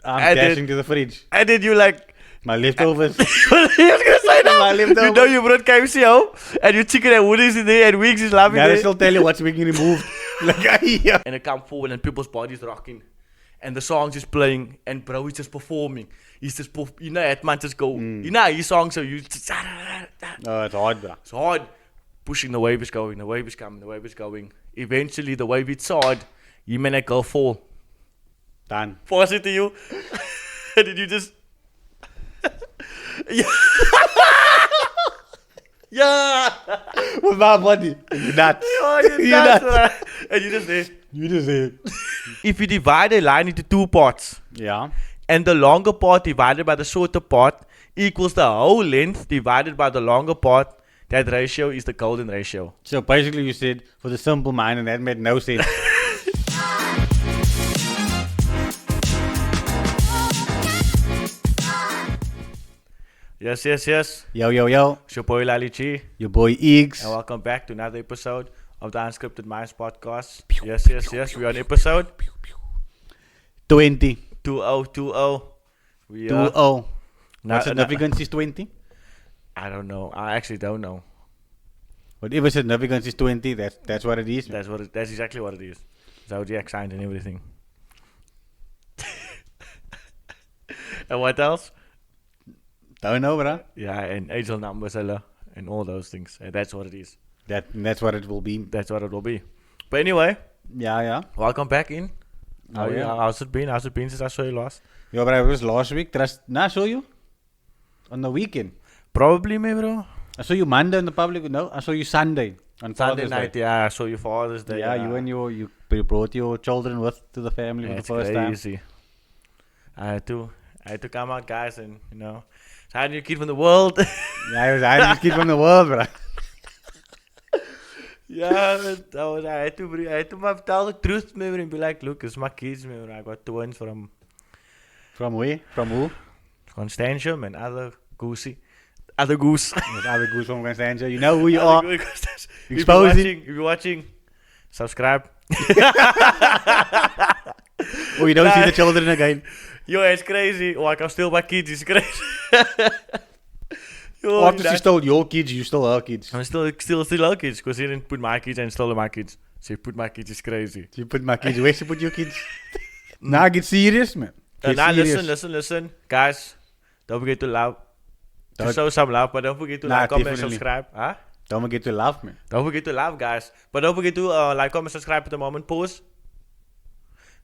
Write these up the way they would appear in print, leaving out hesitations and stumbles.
I'm dashing to the fridge. And then you like... My leftovers. He was gonna say that. My leftovers. You know you brought KFC home and your chicken and wood is in there and wings is laughing Now there. they still tell you what's being removed. Like, yeah. And it come forward and people's bodies rocking. And the song's just playing and bro is just performing. He's just, you know, that man just go, you know, his song, so you just, Oh, it's hard, bro. it's hard. Pushing, the wave is going, the wave is coming, the wave is going. Eventually, the wave hits hard. You may not go fall. Done. Force it to you. And then you just, yeah. Yeah. With my body. You're nuts. Oh, you're You're nuts, nuts. bro. And you just there. You just say it. If you divide a line into two parts, Yeah. and the longer part divided by the shorter part equals the whole length divided by the longer part, that ratio is the golden ratio. So basically you said, for the simple mind, and that made no sense. Yes. Yo, yo, yo. It's your boy Lali G, Your boy Iggs. and welcome back to another episode of the Unscripted Minds podcast. Yes. We're on episode 20. 2020. We 20. are. What significance is 20? I don't know. I actually don't know. Whatever significance is 20, that's what it is. That's exactly what it is. Zodiac sign and everything. And what else? Don't know, bro. Yeah, and angel numbers and all those things. And that's what it is. That's what it will be. That's what it will be. But anyway, Yeah. welcome back in. Oh, yeah. How's it been? How's it been since I saw you last? Yo, bro, it was last week. I saw you on the weekend. Probably me, bro. I saw you Monday in the public. No, I saw you Sunday on Sunday Father's night, Day. yeah. I saw you Father's Day. Yeah, you and you brought your children with to the family for the It's first time. crazy. I had to come out, guys, and it's a new kid from the world. Yeah, I was the kid from the world, bro. Yeah, but I had to tell the truth, man, and be like, look, it's my kids, man. I got twins from From where? From who? Constantia, man. Other goose. There's other goose from Constantia. You know who you Other are. goose. Exposing. If you're watching, subscribe. Or you don't see the children again. Yo, it's crazy. Oh, I can steal my kids. It's crazy. Yo, After she stole your kids, you stole her kids. I'm still her kids because he didn't put my kids and stole my kids. So he put my kids. It's crazy. You put my kids. Where she put your kids? Nah, get serious, man. Get serious. Listen, guys. Don't forget to love. To Don't- show some love, but don't forget to like, comment, and definitely. subscribe. Huh? Don't forget to love, man. Don't forget to love, guys. But don't forget to like, comment, subscribe at the moment. Pause.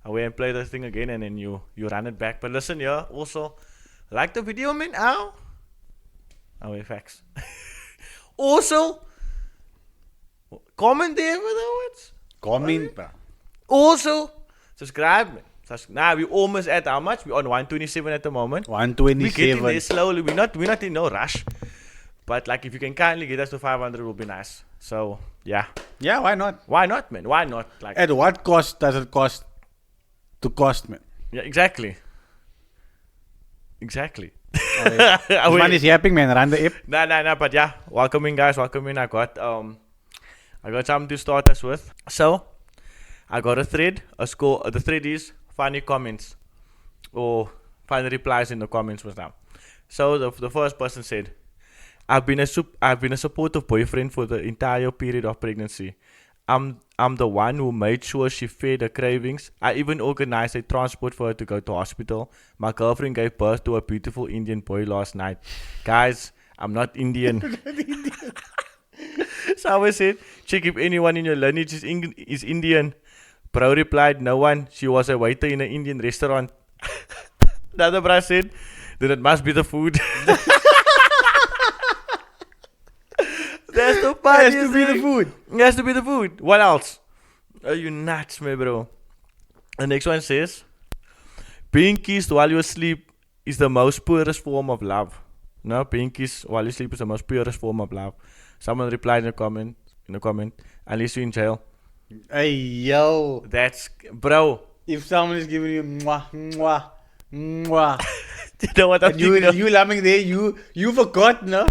I will and play the thing again, and then you run it back. But listen, yeah. Also, like the video, man. Ow. Oh, wait, facts. Also, comment there afterwards. Comment, bro. Also, subscribe, man. Now we almost at how much? We're on 127 at the moment. We're getting 127. there slowly. We're not in no rush. But like, if you can kindly get us to 500, it will be nice. So yeah. Yeah, why not? Why not, man? Why not? Like, At what cost does it cost to cost, man? yeah, exactly. Man is yapping, man. Run the app. Nah. But yeah, welcome in, guys. Welcome in. I got something to start us with. So I got a thread. The thread is funny comments or funny replies in the comments was now. So the first person said, I've been a supportive boyfriend for the entire period of pregnancy. I'm the one who made sure she fed her cravings. I even organized a transport for her to go to hospital. My girlfriend gave birth to a beautiful Indian boy last night. Guys, I'm not Indian. So I said, check if anyone in your lineage is Indian. Bro replied, no one. She was a waiter in an Indian restaurant. The other bro said, then it must be the food. That's the funniest Has to be the thing. food. It has to be the food. What else? Are you nuts, me bro? The next one says, being kissed while you asleep is the most purest form of love. No, being kissed while you sleep is the most purest form of love. Someone replied in a comment, unless you're in jail. Hey, yo. That's, bro. If someone is giving you mwah. You know what I'm And thinking of? you laughing there, you forgot, no?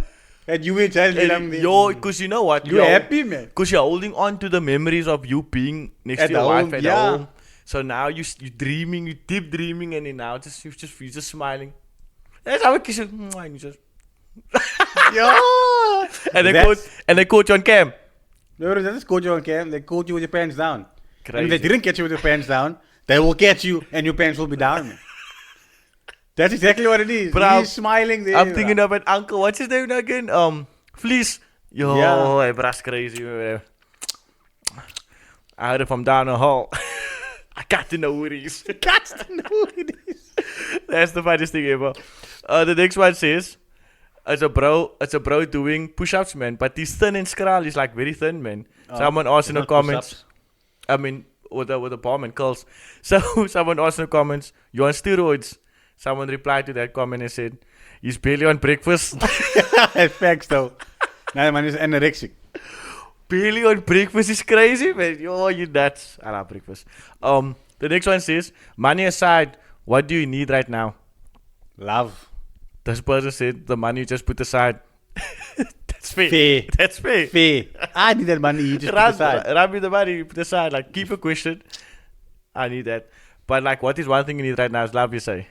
That you were just laughing there. Yo, because you know what? You happy, man? Because you're holding on to the memories of you being next At to your home, wife at yeah. home. So now you're dreaming, you deep dreaming, and then now you're just smiling. That's how I kiss you. And you just and they caught you on cam. No, they just caught you on cam. They caught you with your pants down. Crazy. And if they didn't catch you with your pants down, they will catch you and your pants will be down. Man. That's exactly what it is. Bro, he's smiling there. I'm thinking of an uncle. What's his name again? Fleece. Yo, hey, that's crazy. I heard it from down the hall. I got to know who it is. That's the funniest thing ever. The next one says, it's a bro doing push-ups, man. But he's thin and scrawny. He's like very thin, man. Someone asked in the comments. Push-ups. I mean, with the bomb and curls. So someone asked in the comments, you on steroids? Someone replied to that comment and said, he's barely on breakfast. Facts though. Nah, man is anorexic. Barely on breakfast is crazy, man. Yo, you nuts. I love breakfast. The next one says, money aside, what do you need right now? Love. This person said, the money you just put aside. That's fair. That's fair. Fair. I need that money you just put aside. Rub me the money you put aside. Like, keep a question. I need that. But like, what is one thing you need right now is love, you say?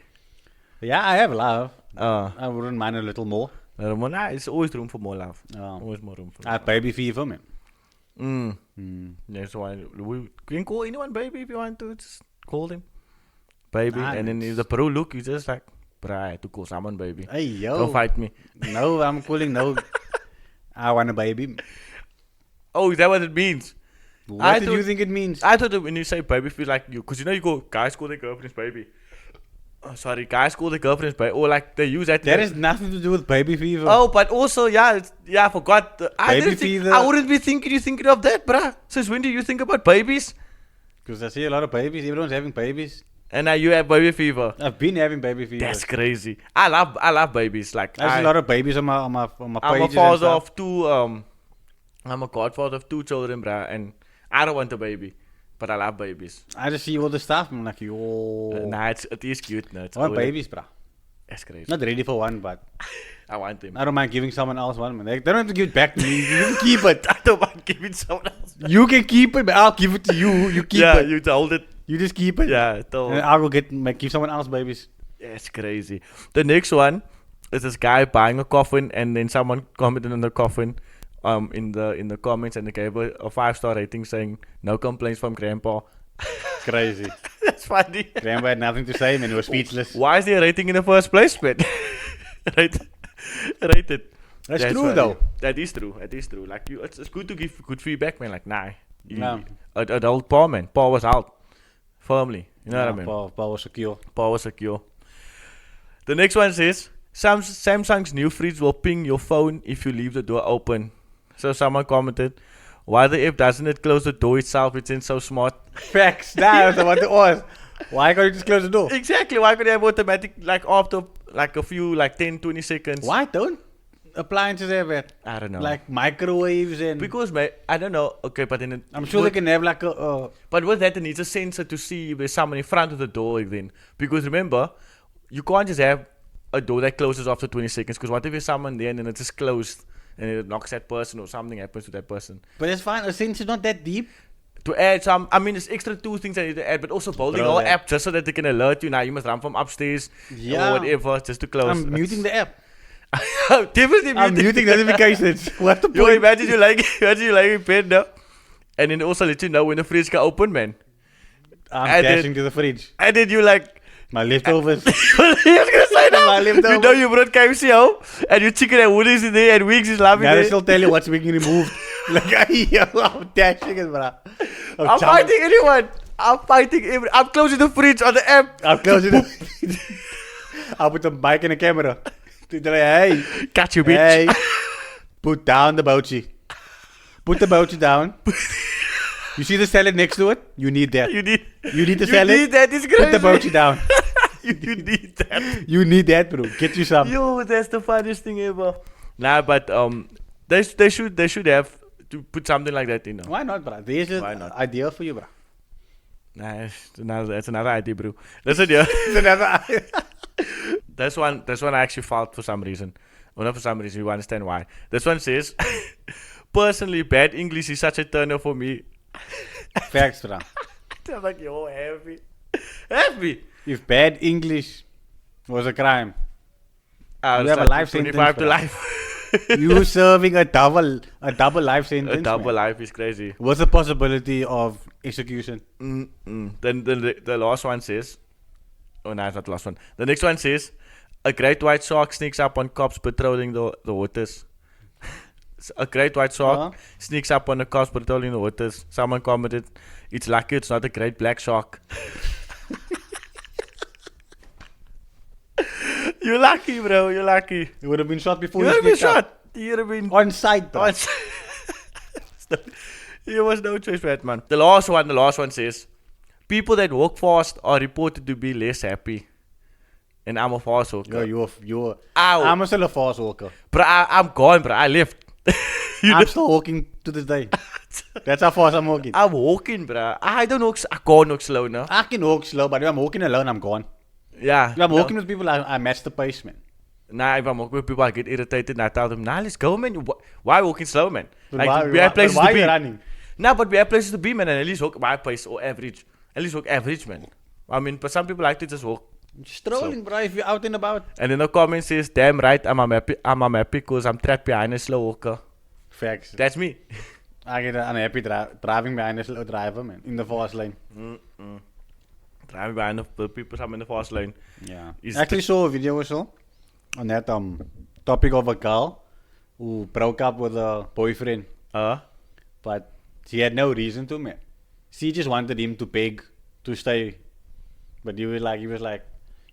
Yeah, I have love. I wouldn't mind a little more. Nah, it's always room for more love. Always more room for more. I have baby fever, man. That's why we can call anyone baby if you want to. Just call them baby. And then if the bro look, you just like, bruh, I had to call someone baby. Hey, yo. Don't fight me. No, I'm calling no. I want a baby. Oh, is that what it means? What did you think it means? I thought that when you say baby, feel like you, because you go, guys call their girlfriends baby. Oh, sorry, guys call their girlfriends baby. Or like they use that. That has nothing to do with baby fever. Oh, but also, I forgot. Baby fever. I wouldn't be thinking of that, bruh. Since when do you think about babies? Because I see a lot of babies. Everyone's having babies. And now you have baby fever. I've been having baby fever. That's crazy. I love babies. Like I see a lot of babies on my pages. I'm a father of two. I'm a godfather of two children, bruh, and I don't want a baby, but I love babies. I just see all the stuff. I'm like, yo. Nah, it is cute. No, I want babies, bruh. That's crazy. Not ready for one, but I want them. I don't mind giving someone else one. Man. They don't have to give it back to me. You can keep it. I don't mind giving someone else. You can keep it, but I'll give it to you. You keep it. Yeah, you hold it. You just keep it. Yeah, and I'll go give someone else babies. That's crazy. The next one is this guy buying a coffin, and then someone commented on the coffin, in the comments, and they gave a 5-star rating saying no complaints from Grandpa. Crazy. That's funny. Grandpa had nothing to say, man. He was speechless. Why is there a rating in the first place, man? Rated. That's true, though. That is true. Like it's good to give good feedback, man. Like adult Paul, man. Paul was out firmly. You know what I mean? Paul was secure. The next one says Samsung's new fridge will ping your phone if you leave the door open. So someone commented, why the F doesn't it close the door itself? It's so smart. Facts. That's what it was. Why can't you just close the door? Exactly. Why can't you have automatic, like after like a few, like 10, 20 seconds? Why don't appliances have it? I don't know. Like microwaves and... Because, I don't know. Okay, but then... I'm sure they can have like a... But with that, it needs a sensor to see if there's someone in front of the door then. Because remember, you can't just have a door that closes after 20 seconds. Because what if there's someone there and then it's just closed and it knocks that person or something happens to that person? But it's fine. A sensor's not that deep. To add some, I mean, there's extra 2 things I need to add, but also building a whole app just so that they can alert you. Now you must run from upstairs or whatever just to close. I'm muting the app. Definitely I'm muting notifications. What's the point? Yo, imagine you like in bed now, and then also let you know when the fridge can open, man. I'm dashing to the fridge. And then you like my leftovers. I was gonna say that. My leftovers. You know you brought KFC home, and your chicken and wood is in there, and wings is laughing there. there. They still tell you what's being removed. Like, yo, I'm dashing it, bro. I'm fighting anyone. I'm closing the fridge on the app. I'm closing the fridge. I'll put the mic and a camera. Hey, catch you, bitch. Hey, put down the bochi. Put the bochi down. You see the salad next to it? You need that. You need the salad. You need that. It's crazy. Put the bochi down. You need that. You need that, bro. Get you some. Yo, that's the funniest thing ever. Nah, but they should have to put something like that in. Why not, bro? There's an idea for you, bro. Nah, that's another idea, bro. That's it, yeah. It's another idea. This one I actually felt for some reason. Well, not for some reason, you understand why. This one says, personally, bad English is such a turner for me. Facts, bro. I'm like, yo, help me. If bad English was a crime, I you have a life sentence. 25 to bro. life. You serving a double life sentence. A double man. life is crazy. What's the possibility of execution? Then the last one says, oh no, it's not the last one. The next one says, a great white shark sneaks up on cops patrolling the waters. A great white shark sneaks up on the cops patrolling the waters. Someone commented, it's lucky it's not a great black shark. You're lucky, bro. You're lucky. You would have been shot before You you would have been sneaked up. shot. You would have been On site, bro. There was no choice for that, man. The last one says, people that walk fast are reported to be less happy. And I'm a fast walker. You're Ow. I'm still a fast walker. Bro, I'm gone, bro. I left. I'm still walking to this day. That's how fast I'm walking. I'm walking, bro. I can't walk slow now. I can walk slow, but if I'm walking alone, I'm gone. Yeah. If I'm walking with people, I match the pace, man. Nah, if I'm walking with people, I get irritated and I tell them, nah, let's go, man. Why walking slow, man? But like, why, we have places why to be. are you running? Nah, but we have places to be, man, and at least walk my pace or average. At least walk average, man. I mean, but some people like to just walk. Strolling, bro, if you're out and about. And then the comment says, damn right, I'm happy because I'm trapped behind a slow walker. Facts. That's me. I get unhappy driving behind a slow driver, man, in the fast lane. Driving behind the people I'm in the fast lane. Yeah. Is I actually saw a video or so on that topic of a girl who broke up with a boyfriend, but she had no reason to, man. She just wanted him to beg to stay, but he was like,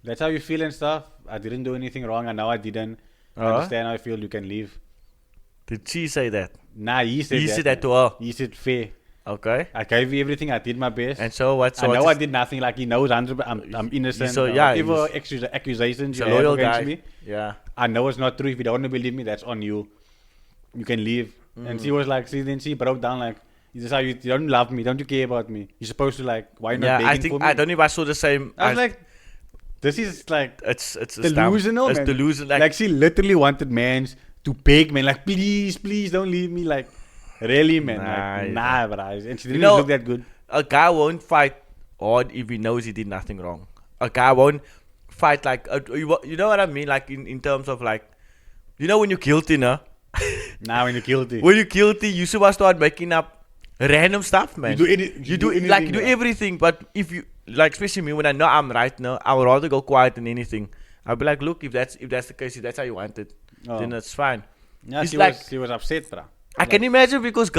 that's how you feel and stuff. I didn't do anything wrong. I know I didn't. I understand how I feel. You can leave. Did she say that? Nah, he said that to her. He said fair. Okay. I gave you everything. I did my best. And so what? I know I did nothing. Like he knows I'm innocent. So yeah, whatever accusations you a have loyal against guy. me, Yeah. I know it's not true. If you don't want to believe me, that's on you. You can leave. And she was like, then she broke down like, this is how you don't love me. Don't you care about me? You're supposed to like, why you not begging for me? I don't know if I saw the same. I was like, this is like it's delusional, It's man. delusional. Like she literally wanted mans to beg, man. Like, please don't leave me. Like, really, man. Nah, bro. And she didn't even look that good. A guy won't fight hard if he knows he did nothing wrong. A guy won't fight like you know what I mean? Like in terms of like, you know when you're guilty, no? Nah, when you're guilty. When you're guilty, you should start making up random stuff, man. You do everything. But if you like, especially me, when I know I'm right now, I would rather go quiet than anything. I'll be like, look, if that's the case, if that's how you want it, then it's fine. Yeah, it's she was upset, bro. I can imagine because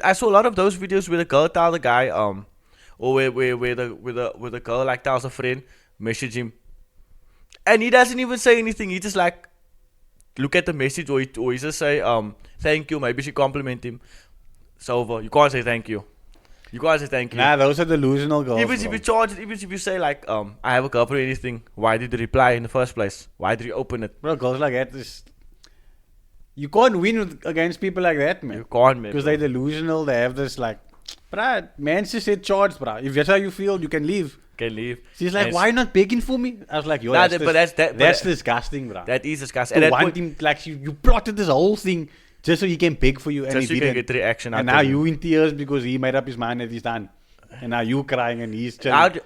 I saw a lot of those videos where the girl tell the guy or where the girl like tells a friend, message him, and he doesn't even say anything. He just like look at the message or he just say thank you. Maybe she compliment him. It's over. You can't say thank you. You can't say thank you. Nah, those are delusional girls. Even if you say like I have a girlfriend or anything, why did you reply in the first place? Why did you open it? Bro, girls like that you can't win against people like that, man. You can't, man. Because they're delusional. They have this like, bruh, man just said charged, bruh. If that's how you feel, you can leave. She's like, why are you not begging for me? I was like, yo, that's disgusting, bruh. That is disgusting. To want him, like, you plotted this whole thing just so he can beg for you. And just so he you didn't. can get the reaction out and now you in tears because he made up his mind that he's done. And now you crying and he's chilling.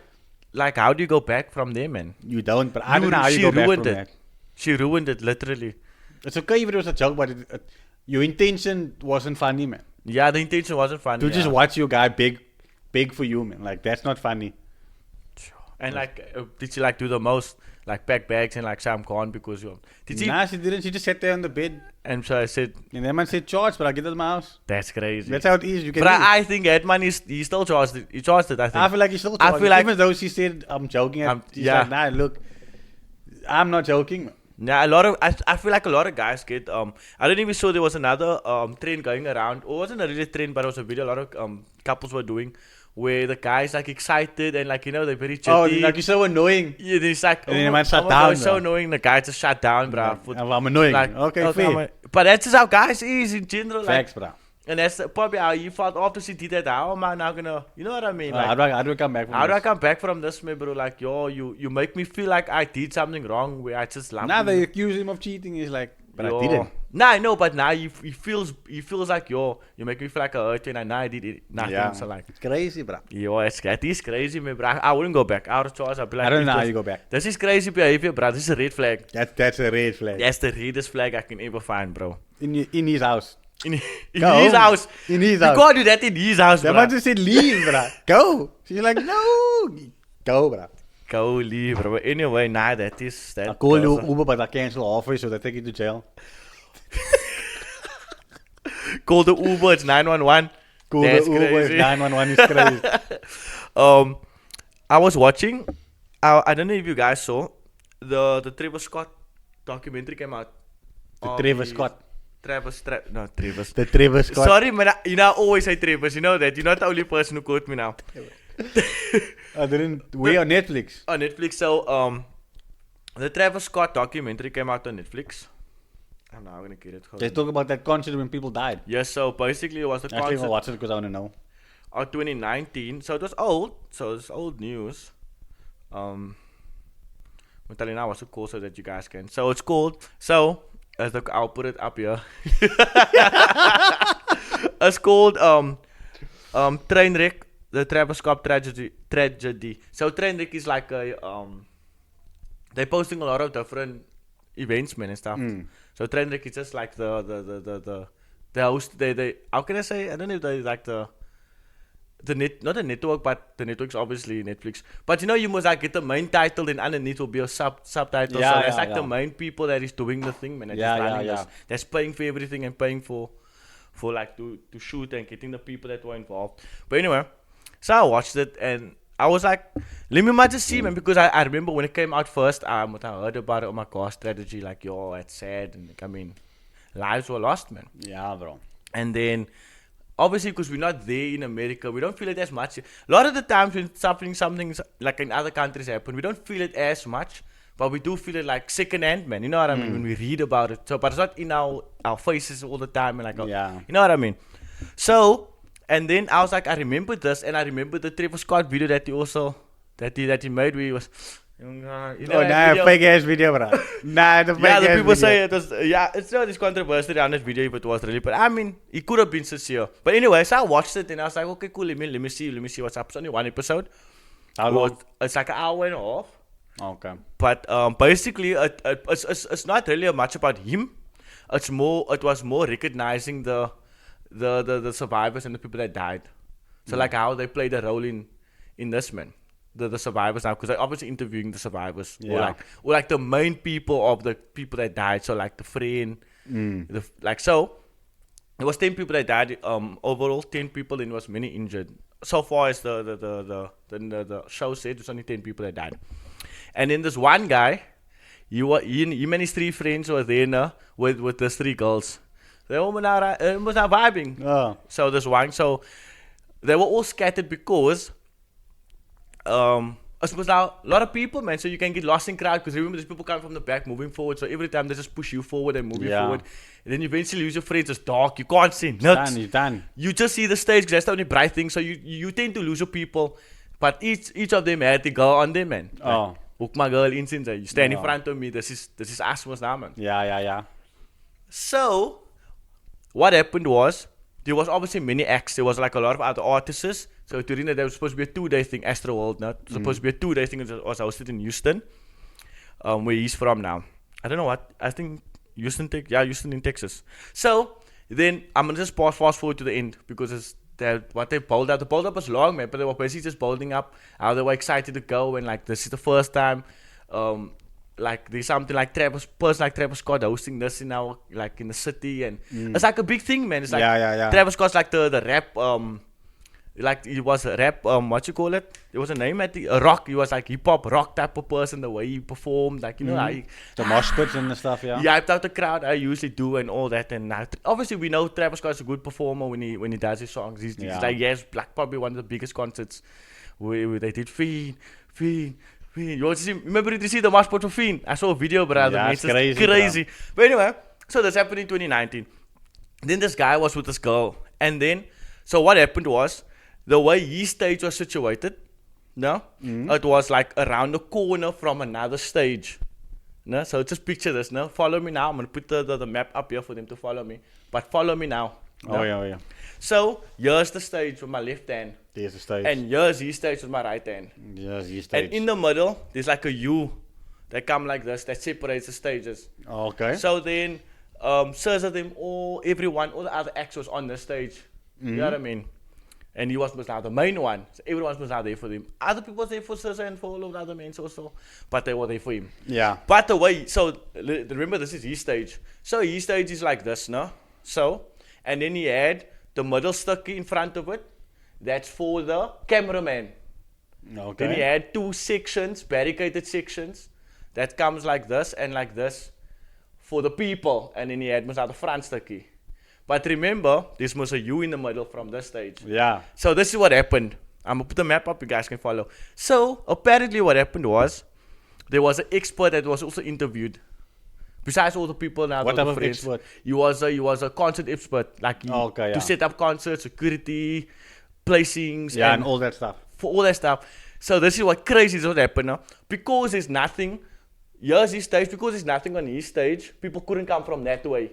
How do you go back from there, man? You don't, but I don't know how you go back from that. She ruined it, literally. It's okay if it was a joke, but your intention wasn't funny, man. Yeah, the intention wasn't funny. To just watch your guy beg for you, man. Like, that's not funny. And like, did she like do the most? Like pack bags and like Sam gone because you. Nah, she didn't. She just sat there on the bed. And so I said. And that man said charge, but I get out of my house. That's crazy. That's how it is. You can. But I think that man he still charged it. He charged it. I think. I feel like he still charged. I feel like even though she said I'm joking. She's like, nah, look, I'm not joking, man. Yeah, I feel like a lot of guys get I don't even saw there was another trend going around. Or it wasn't a really trend, but it was a video a lot of couples were doing where the guy's like excited and like, you know, they're very chatty. Oh, like, you're so annoying. Yeah, it's like, and then the man shut down. It's so annoying. The guy just shut down, bro. I'm annoying. Like, okay, fair. But that's just how guys is in general. Facts, bro. And that's probably how you felt after she did that. How am I now gonna, you know what I mean? Like, how do I come back from this? How do I come back from this, man, bro? Like, yo, you make me feel like I did something wrong where I just lumped. Now they accuse him of cheating. He's like, but I didn't. Nah, I know, but now he feels like you make me feel like a hurt and I did nothing. Yeah. So like, It's crazy, bro. it is crazy, man, bro. I wouldn't go back. Out of choice, I'd be like, I don't know how you go back. This is crazy behavior, bro. This is a red flag. That's a red flag. That's the reddest flag I can ever find, bro. In his house. In Go his home. house. In his You house. can't do that in his house, That bro. man just said leave, bro. Go. She's like, no. Go, bro. Go leave, bro. But anyway, nah, that is that. I call you Uber, but I cancel halfway, so they take you to jail. Call the Uber. It's 911. Call That's the Uber, crazy. 911 is crazy. I was watching. I don't know if you guys saw the Travis Scott documentary came out. The Travis Scott. Travis. The Travis Scott. Sorry, man. You know I always say Travis. You know that. You're not the only person who quote me now. I didn't. We on Netflix. On Netflix. So the Travis Scott documentary came out on Netflix. I'm now gonna get it. They talk about that concert when people died. Yes. So basically, it was the Actually, I'm concert gonna watch it because I want to know. of 2019. So it was old. So it's old news. I'm telling you now what's it called so that you guys can. So it's called. So I'll put it up here. It's called Trainwreck, the Travis Scott tragedy. So Trainwreck is like a they're posting a lot of different events, man, and stuff. So Trainwreck is just like the host. They how can I say? I don't know if they like not the network, but the network's obviously Netflix. But you know, you must like get the main title, then underneath will be a subtitle. Yeah, so that's yeah, like the yeah. main people that is doing the thing, man. That Yeah, is yeah, running yeah. this. That's paying for everything and paying for like to shoot and getting the people that were involved. But anyway, so I watched it and I was like, let me just see, man, because I remember when it came out first, I heard about it. Oh my gosh, strategy, like, yo, it's sad. And like, I mean, lives were lost, man. Yeah, bro. And then, obviously, because we're not there in America, we don't feel it as much. A lot of the times when something like in other countries happen, we don't feel it as much, but we do feel it like secondhand, man. You know what I mean? When we read about it. So, but it's not in our faces all the time. And like, Yeah. you know what I mean? So, and then I was like, I remember this, and I remember the Travis Scott video that he also that he made where he was. You know, Oh, that nah, fake ass video, bro. Nah, the fake yeah, ass the people video. say it was, it's not this controversy around this video, but it was really, but I mean, it could have been sincere. But anyway, so I watched it and I was like, okay, cool, let me see what's up. It's only one episode. How long? It's like an hour and a half. Okay. But basically, it's not really much about him. It was more recognizing the survivors and the people that died. So like how they played a role in this, man. The survivors now, because they're obviously interviewing the survivors, Yeah. or like the main people of the people that died. So like the friend, so there was 10 people that died overall, 10 people, and there was many injured. So far as the show said, there's only 10 people that died. And then this one guy, him and his 3 friends were there now with these 3 girls. They were not vibing. Oh. So this one, so they were all scattered because it was now a lot of people, man. So you can get lost in crowd because remember, there's people coming from the back, moving forward. So every time they just push you forward and move you Yeah. forward, and then you eventually lose your friends. It's dark. You can't see nuts. He's done. You just see the stage because that's the only bright thing. So you tend to lose your people, but each of them had to go on them, man. Oh. Hook my girl in since you stand in Yeah. front of me. This is us was now, man. Yeah. So, what happened was, there was obviously many acts. There was like a lot of other artists. So, Turina, there was supposed to be a 2-day thing, Astroworld, not supposed to be a 2-day thing. It was hosted in Houston, where he's from now. I don't know what, I think Houston in Texas. So, then I'm going to just fast forward to the end because it's what they built up. The build up was long, man, but they were basically just building up how they were excited to go and like this is the first time like there's something like Travis Scott hosting this in our like in the city and it's like a big thing, man. It's like Yeah. Travis Scott's like the rap like he was a rap what you call it? There was a name at the rock. He was like hip hop rock type of person. The way he performed, like you know, like The mosh pits and the stuff, yeah. he hyped out the crowd. I usually do and all that. And obviously we know Travis Scott's a good performer when he does his songs. He's like like probably one of the biggest concerts where they did Fiend. You remember did you see the mosh pit for Fiend? I saw a video, brother. Yeah, Man, it's just crazy, But anyway, so this happened in 2019. Then this guy was with this girl, and then so what happened was the way his stage was situated. No, it was like around the corner from another stage. No? So just picture this, no? Follow me now. I'm going to put the map up here for them to follow me. But follow me now. No? Oh yeah. So here's the stage with my left hand. There's the stage. And here's his stage with my right hand. Yes, his stage. And in the middle, there's like a U that come like this, that separates the stages. Okay. So then, sirs of them, all the other acts was on the stage. You know what I mean? And he was now the main one. So everyone was now there for him. Other people was there for sirs and for all of the other men also. But they were there for him. Yeah. But the way, so remember this is his stage. So his stage is like this, no? So, and then he had the middle sticky in front of it. That's for the cameraman. Okay. Then he had two sections, barricaded sections. That comes like this and like this for the people. And then he had the front sticky. But remember, this was a U in the middle from this stage. Yeah. So this is what happened. I'm going to put the map up, you guys can follow. So apparently what happened was, there was an expert that was also interviewed. Besides all the people now, What the type of friends, expert? He was a concert expert, like to set up concerts, security, placings, and all that stuff. For all that stuff. So this is what crazy is what happened now. Because there's nothing, here's his stage, because there's nothing on his stage, people couldn't come from that way.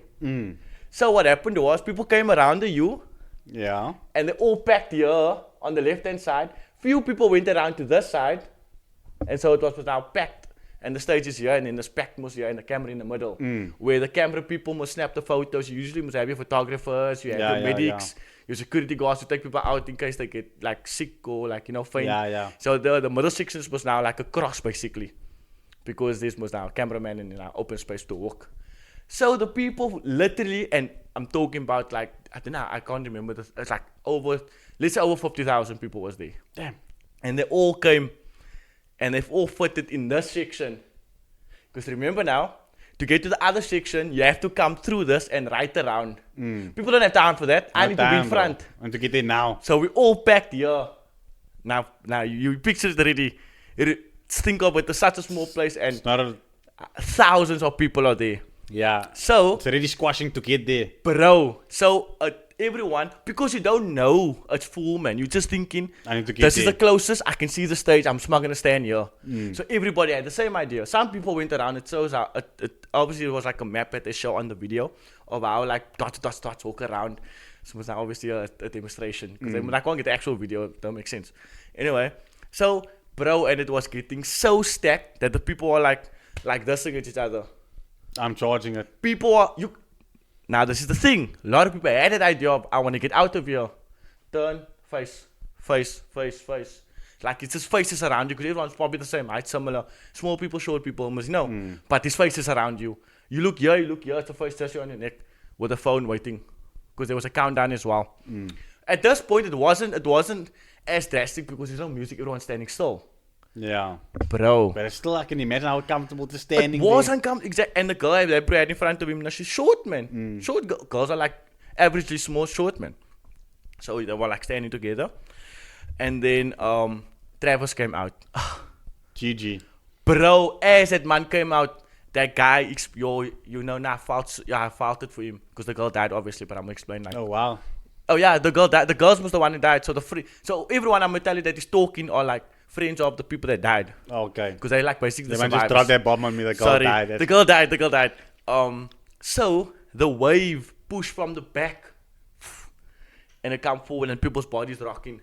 So what happened was, people came around the U, Yeah. and they all packed here on the left hand side. Few people went around to this side, and so it was now packed. And the stage is here, and then the packed was here, and the camera in the middle. Where the camera people must snap the photos. You usually must have your photographers, you have your medics, your security guards to take people out in case they get like sick or like, faint. Yeah. So the middle sections was now like a cross basically. Because this was now a cameraman in an open space to walk. So the people literally, and I'm talking about like, I don't know, I can't remember, it's like let's say over 50,000 people was there. Damn. And they all came, and they've all fitted in this section. Because remember now, to get to the other section, you have to come through this and right around. People don't have time for that. I need to be in front. I want to get in now. So we all packed here. Now you picture it already. Think of it, it's such a small place, and thousands of people are there. Yeah. So it's already squashing to get there. Bro, so everyone, because you don't know it's full, man, you're just thinking, I need to get this there. is the closest, I can see the stage, I'm just not going to stand here. So everybody had the same idea. Some people went around, it shows how, obviously it was like a map that they show on the video of how like dots walk around. So it was obviously a demonstration, because I can't get the actual video, it don't make sense. Anyway, so bro, and it was getting so stacked that the people were like this against each other. I'm charging it. People are, now this is the thing. A lot of people had that idea of, I want to get out of here. Turn, face. Like it's just faces around you, because everyone's probably the same height, similar. Small people, short people, almost, But there's faces around you. You look here, it's a face just on your neck with a phone waiting. Because there was a countdown as well. At this point, it wasn't as drastic because there's no music, everyone's standing still. Yeah. Bro. But still, I can imagine how comfortable to standing It was there. uncomfortable. Exactly. And the girl I had in front of him, now she's short, man. Short girls are like averagely small, short, man. So they were like standing together. And then Travis came out. GG. Bro, as that man came out, that guy, I felt it for him. Because the girl died, obviously, but I'm going to explain like. Oh, wow. Oh, yeah, the girl died. The girls was the one who died. So everyone I'm going to tell you that is talking or like friends of the people that died. Okay. Because they like basically the They might survivors. just drop that bomb on me. The girl died. The girl died. So the wave pushed from the back, and it come forward, and people's bodies rocking,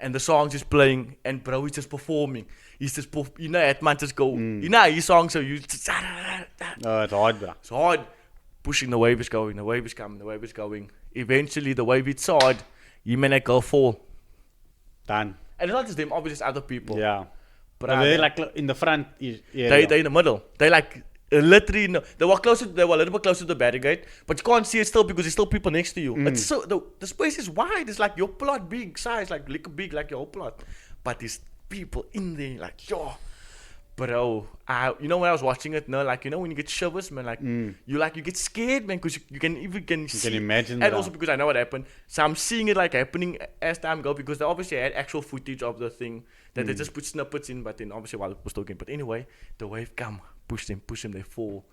and the songs is playing, and bro, he's just performing. He's just, that man just go. His songs so you just. Oh, it's hard, bro. It's hard. Pushing, the wave is going. The wave is coming. The wave is going. Eventually, the wave hits hard. You may that girl fall. Done. And it's not just them, obviously it's other people. Yeah. But they're like in the front. They're in the middle. They like literally they were a little bit closer to the barricade, but you can't see it still because there's still people next to you. It's so the space is wide. It's like your plot big size, like big like your whole plot. But there's people in there like bro. When I was watching it, when you get shivers, man, like you get scared, man, because you can see. Can imagine. And also because I know what happened, so I'm seeing it like happening as time go, because they obviously had actual footage of the thing that they just put snippets in, but then obviously while it was talking. But anyway, the wave come, push them, they fall.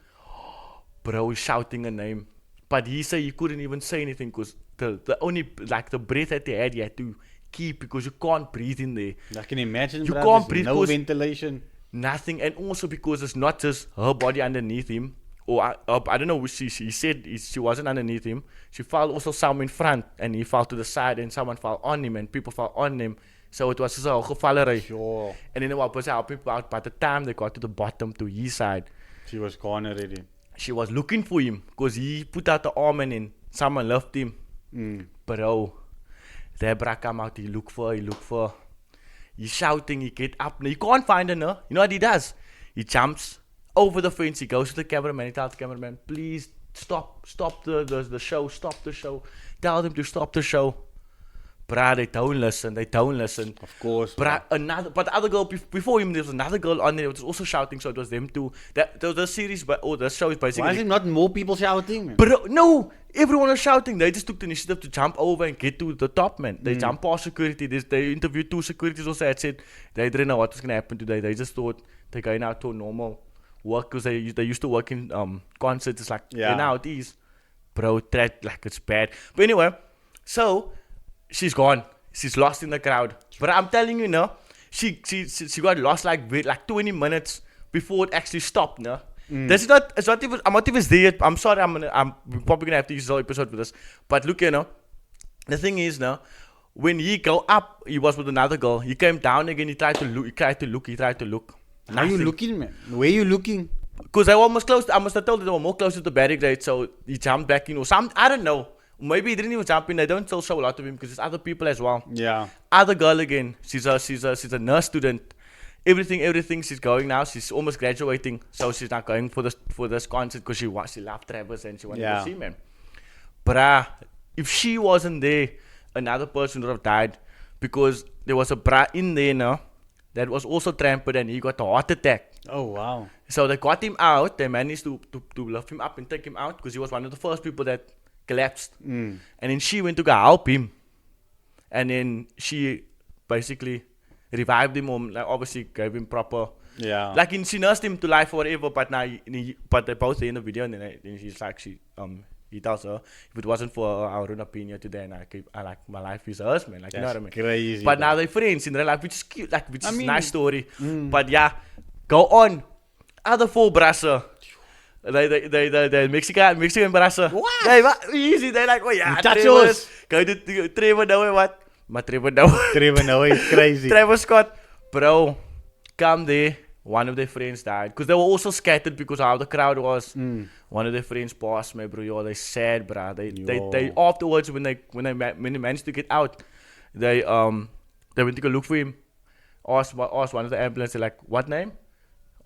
Bro, he's shouting a name, but he said he couldn't even say anything because the only like the breath that he had to keep, because you can't breathe in there. I can imagine. You bro, can't there's breathe no because ventilation. Nothing. And also because it's not just her body underneath him. Or I don't know, she said she wasn't underneath him. She fell also some in front. And he fell to the side and someone fell on him. And people fell on him. So it was just a gevallery. Sure. And then what was helping people out. By the time they got to the bottom, to his side, She was gone already. she was looking for him. Because he put out the arm and then someone left him. Bro, Debra come out, he look for her. He's shouting, he get up. He can't find her, no? You know what he does? He jumps over the fence, he goes to the cameraman, he tells the cameraman, please stop the show, stop the show. Tell them to stop the show. Bruh, they don't listen. Of course. But the other girl before him, there was another girl on there, which was also shouting, so it was them two. The series, the show is basically. Why is it not more people shouting, man? Bro, no, everyone was shouting. They just took the initiative to jump over and get to the top, man. They jumped past security. They interviewed 2 securities also that said they didn't know what was gonna happen today. They just thought they're going out to normal work because they used to work in concerts. It's like now it is, bro. That like it's bad. But anyway, so. She's gone. She's lost in the crowd. But I'm telling you, no, she got lost like 20 minutes before it actually stopped, no. This is not. It's not even. I'm not even there yet. I'm sorry. I'm probably gonna have to use the whole episode for this. But look, you know, the thing is, no, when he go up, he was with another girl. He came down again. He tried to look. He tried to look. Are you looking, man? Where you looking? Because they were almost close. I must have told you they were more close to the barricade. So he jumped back in or something. I don't know. Maybe he didn't even jump in. They don't still show a lot of him because there's other people as well. Yeah. Other girl again. She's a nurse student. Everything she's going now. She's almost graduating, so she's not going for this concert because she loved Travis and she wanted to see him. Bruh, if she wasn't there, another person would have died because there was a bra in there now that was also trampled and he got a heart attack. Oh wow. So they got him out. They managed to lift him up and take him out because he was one of the first people that collapsed. And then she went to go help him. And then she basically revived him, or like, obviously gave him proper. Yeah. Like she nursed him to life or whatever. But now, but they both in the video, and then she's like, he tells her, if it wasn't for our own opinion today, and I like my life is hers, man. Like, that's, you know what I mean? Crazy. But now they're friends in real life, which is cute, like which is a nice story. But yeah, go on. Other 4 brasser. They Mexican brasser. What? They easy. They like, oh yeah, Muchachos. Go to Trevor now, what? But Trevor now is crazy. Travis Scott, bro, come there. One of their friends died because they were also scattered because of how the crowd was. One of their friends passed, my bro. Yo, they sad, bro. They afterwards when they managed to get out, they went to go look for him. Asked one of the ambulance. They're like, what name?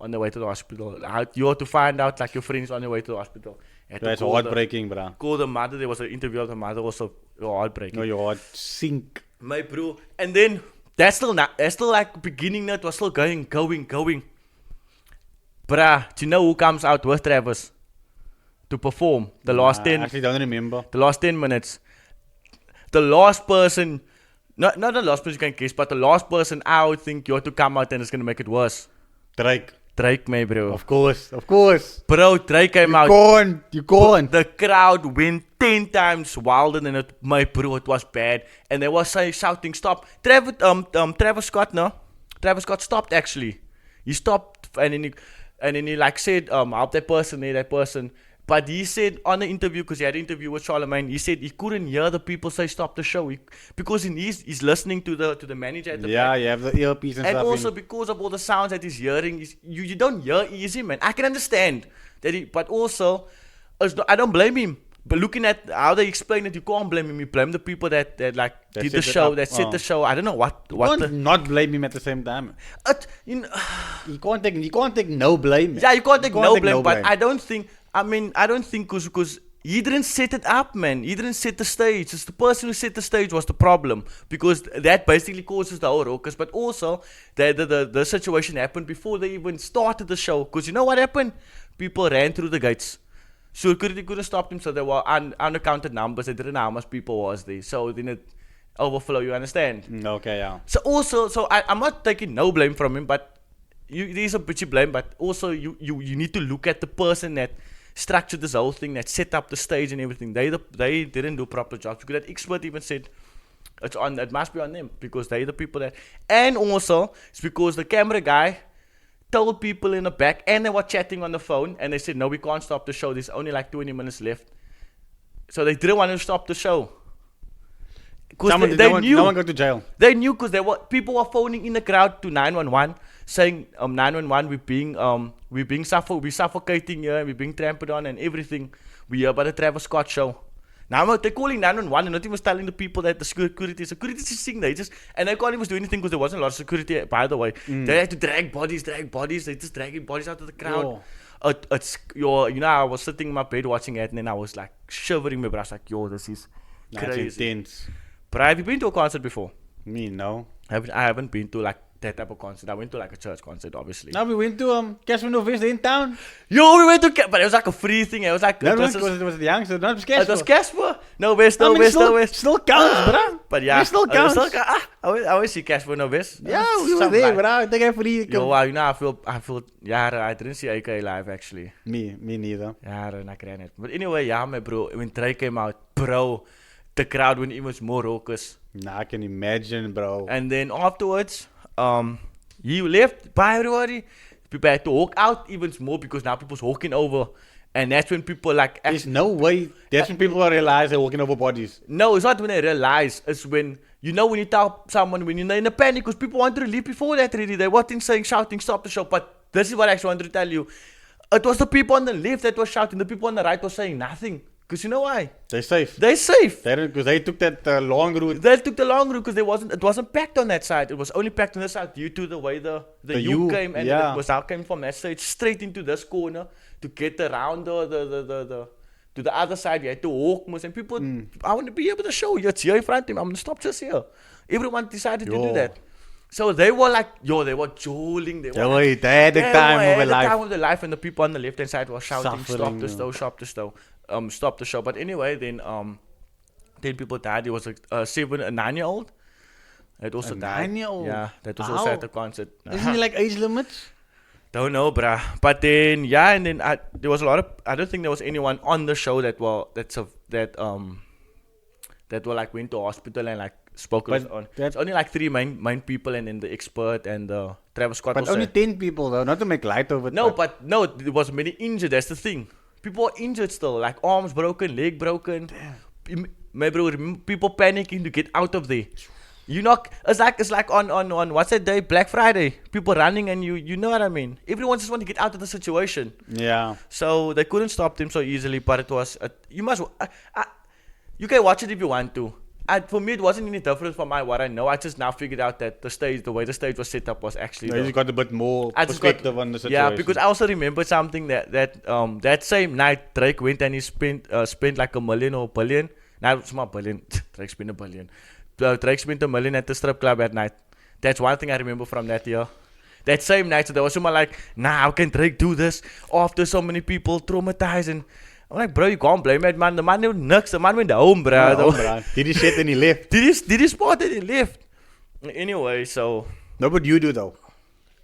On the way to the hospital. You have to find out like your friends on the way to the hospital. That's heartbreaking, bro. Call the mother. There was an interview of the mother also heartbreaking. No, your heart sink. My bro. And then that's still like beginning that was still going. Bruh, do you know who comes out with Travis to perform the last 10? I actually don't remember. The last 10 minutes. The last person, not the last person you can guess, but the last person I would think you have to come out and it's gonna make it worse. Drake, my bro. Of course. Bro, Drake came out. You can't. The crowd went 10 times wilder than it. My bro, it was bad. And they was shouting, stop. Travis Scott, no? Travis Scott stopped actually. He stopped and then he like said, help that person. But he said on the interview, because he had an interview with Charlemagne, he said he couldn't hear the people say stop the show because he's listening to the manager at the back. You have the earpiece and stuff. And also because of all the sounds that he's hearing, you don't hear easy, man. I can understand that, but also I don't blame him. But looking at how they explain it, you can't blame him. You blame the people that did the show, that set the show. I don't know what. You can't not blame him at the same time. You can't take no blame. Yeah, you can't take no blame. But I don't think because he didn't set it up, man. He didn't set the stage. It's the person who set the stage was the problem because that basically causes the whole ruckus. But also, the situation happened before they even started the show. Because you know what happened? People ran through the gates. So security couldn't stop them, so there were unaccounted numbers. They didn't know how much people was there. So then it overflow, you understand? Okay, yeah. So I'm not taking no blame from him, but there's a bitchy blame. But also, you need to look at the person that structured this whole thing, that set up the stage and everything. They didn't do proper jobs because that expert even said it must be on them because they're the people that. And also, it's because the camera guy told people in the back, and they were chatting on the phone, and they said, no, we can't stop the show. There's only like 20 minutes left. So they didn't want to stop the show. Because they knew. No one got to jail. They knew because people were phoning in the crowd to 911 saying, 911, we're suffocating here, we're being trampled on and everything. We hear about the Travis Scott show. Now they're calling 911 and not even telling the people that the security is just sitting there. And they can't even do anything because there wasn't a lot of security, by the way. They had to drag bodies. They're just dragging bodies out of the crowd. I was sitting in my bed watching it, and then I was like shivering. My brass like, this is crazy. That's intense. But have you been to a concert before? Me, no. I haven't been to like that type of concert. I went to like a church concert, obviously. No, we went to Casper Novest in town. We went to but it was like a free thing. It was like it was the youngster, not Casper. It was Casper. No West. Still counts, bro. But yeah, it still counts. I always see Casper Novest. Yeah, we were there, bro. I think I free. I feel. Yeah, I didn't see AK live actually. Me neither. Yeah, I ran it. But anyway, my bro. When Trey came out, bro, the crowd went even more raucous. Nah, I can imagine, bro. And then afterwards, he left by everybody. People had to walk out even more because now people's walking over. And that's when people like... There's no way. That's when people realize they're walking over bodies. No, it's not when they realize. It's when... when you tell someone, when you're in a panic, because people want to leave before that really. They weren't saying, shouting, stop the show. But this is what I actually wanted to tell you. It was the people on the left that were shouting. The people on the right were saying nothing. Because you know why? They're safe. Because they took that long route. They took the long route because it wasn't packed on that side. It was only packed on this side due to the way the U came. And it was out came from that side straight into this corner to get around to the other side. You had to walk most. And people, I want to be able to show you. It's here in front of me. I'm going to stop just here. Everyone decided to do that. So they were like, they were jawling. They had the time of their life. And the people on the left hand side were shouting, stop the stove, stop the stove. Stop the show. But anyway, then people died. There was a 9-year-old that also died. 9-year-old? Yeah, that was also at the concert. Isn't it like age limits? Don't know, bruh. But then there was a lot of. I don't think there was anyone on the show that like went to hospital and like spoke on. There's only like 3 main people and then the expert and Travis Scott. But only 10 people though, not to make light of it. No, there was many injured. That's the thing. People were injured still, like arms broken, leg broken. Damn. My bro, people panicking to get out of there. It's like on what's that day? Black Friday. People running and you know what I mean. Everyone just want to get out of the situation. Yeah. So they couldn't stop them so easily, but it was you can watch it if you want to. For me, it wasn't any different from what I know. I just now figured out that the way the stage was set up was actually. You got a bit more perspective on the situation. Yeah, because I also remember something that same night Drake went and he spent like $1 million or $1 billion. No, it's not $1 billion. Drake spent $1 billion. Drake spent $1 million at the strip club at night. That's one thing I remember from that year. That same night, so there was someone like, how can Drake do this after so many people traumatized and. I'm like, bro, you can't blame that man. The man knew nuts. The man went home, bro. Did he shit and he left? Did he spot and he left? Anyway, so. No, but you do though.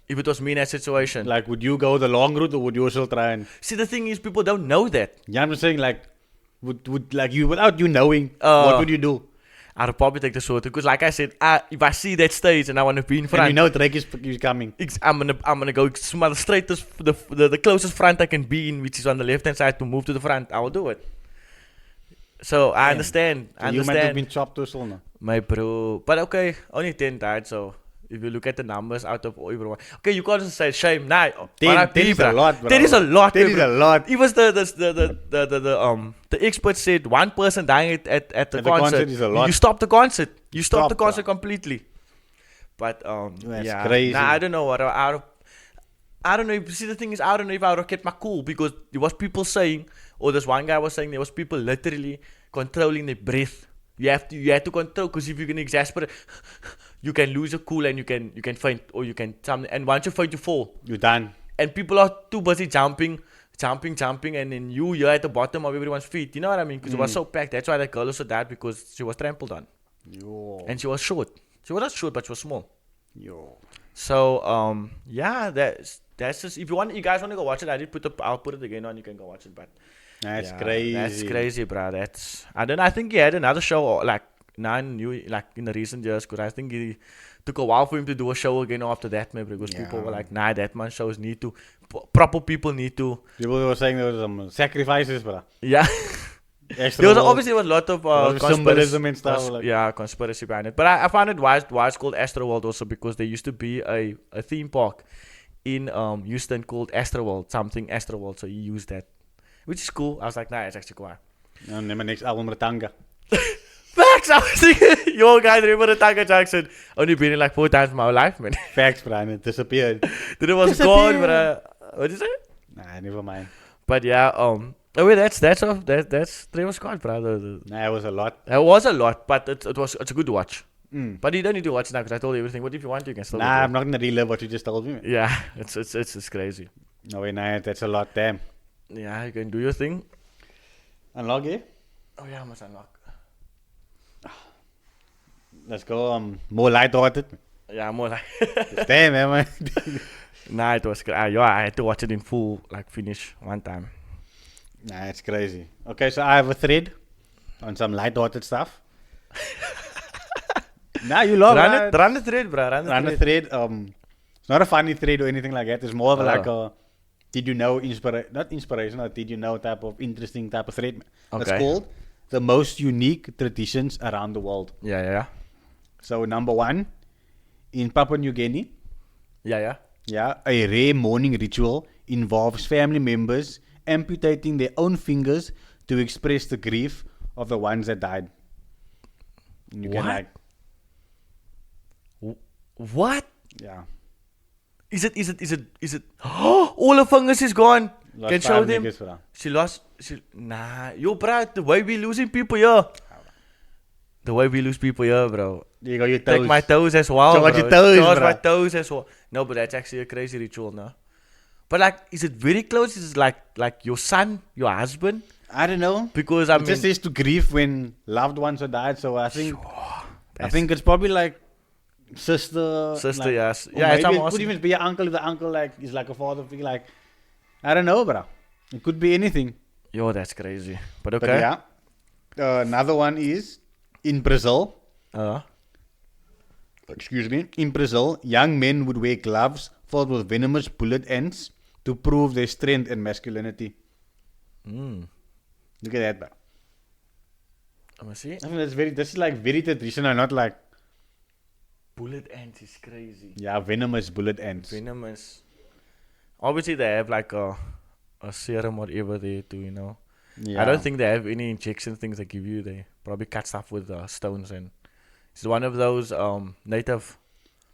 If it was me in that situation. Like, would you go the long route or would you still try and. See, the thing is, people don't know that. Yeah, I'm just saying, like, without you knowing, what would you do? I'd probably take the short because, like I said, if I see that stage and I want to be in front, and you know Drake is coming. I'm gonna go straight to the closest front I can be in, which is on the left hand side to move to the front. I will do it. So I understand. You might have been chopped or so, no? My bro, but okay, only 10 died. So if you look at the numbers out of everyone, okay, you can't just say shame. Nah, 10 is a lot, bro. 10 is a lot. 10 is a lot. Even the expert said one person dying at the concert is a lot. You stop the concert. You stop the concert completely. But that's crazy. Nah, I don't know what I don't know. See, the thing is, I don't know if I would have kept my cool because there was people saying, or this one guy was saying, there was people literally controlling their breath. You have to control because if you're gonna exasperate, you can lose your cool and you can faint or you can something. And once you faint, you fall. You're done. And people are too busy jumping, and then you're at the bottom of everyone's feet. You know what I mean? Because it was so packed. That's why that girl also died because she was trampled on. Yo. And she was short. She was not short, but she was small. Yo. So that's just if you guys want to go watch it, I'll put it again on. You can go watch it, but. That's crazy. That's crazy, bro. I think he had another show like in the recent years, because I think he took a while for him to do a show again after that, maybe, because people were like, nah, that man shows need to, proper people need to. People were saying there was some sacrifices, bro. Yeah. There was obviously a lot of symbolism and stuff. Conspiracy behind it. But I found it why it's called Astroworld also, because there used to be a theme park in Houston called Astroworld, so he used that, which is cool. I was like, nah, it's actually cool. No, neem maar niks album Ratanga. Facts! I was thinking, yo guys, remember the Tiger Jackson? Only been in like 4 times in my life, man. Facts, bro, and it disappeared. Then it was gone, but what is it? Nah, never mind. But yeah, that's Travis Scott, brother. Nah, it was a lot. It was a lot, but it's a good watch. But you don't need to watch now because I told you everything. What if you want to? You can still. Nah, I'm not gonna relive what you just told me, man. Yeah, it's crazy. No way, nah, that's a lot, damn. Yeah, you can do your thing. Unlock it? Oh yeah, I must unlock. Let's go, more light-hearted. Yeah, more like. Damn, man. Nah, it was I had to watch it in full, like finish one time. Nah, it's crazy. Okay, so I have a thread on some light-hearted stuff. Nah, you love it. Run the thread, bro. Run the thread. It's not a funny thread or anything like that. It's more of like a did you know not inspirational, did you know type of interesting type of thread. Okay. It's called the most unique traditions around the world. Yeah. So number 1, in Papua New Guinea. Yeah. Yeah, a rare mourning ritual involves family members amputating their own fingers to express the grief of the ones that died. And you can like what? Yeah. Is it? All the fungus is gone. Lost can show them. Niggas, she lost. Nah, yo, bro. The way we losing people here. The way we lose people here, bro. You got your toes. Take my toes as well. Charge your toes, Charge bro. my toes as well. No, but that's actually a crazy ritual, no. But like, is it very close? Is it like your son, your husband? I don't know. Because it just says to grieve when loved ones are died. So I think it's probably like sister. Sister, like, yes. Yeah, maybe it could even be your uncle if the uncle like is like a father figure. Like, I don't know, bro. It could be anything. Yo, that's crazy. But okay. But yeah. Another one is in Brazil. Excuse me. In Brazil, young men would wear gloves filled with venomous bullet ends to prove their strength and masculinity. Look at that, bro. Let me see. I mean, this is like very traditional, not like bullet ants is crazy. Yeah, venomous bullet ants. Venomous. Obviously, they have like a serum or whatever they do, you know. Yeah. I don't think they have any injection things they give you. They probably cut stuff with stones, and it's one of those native.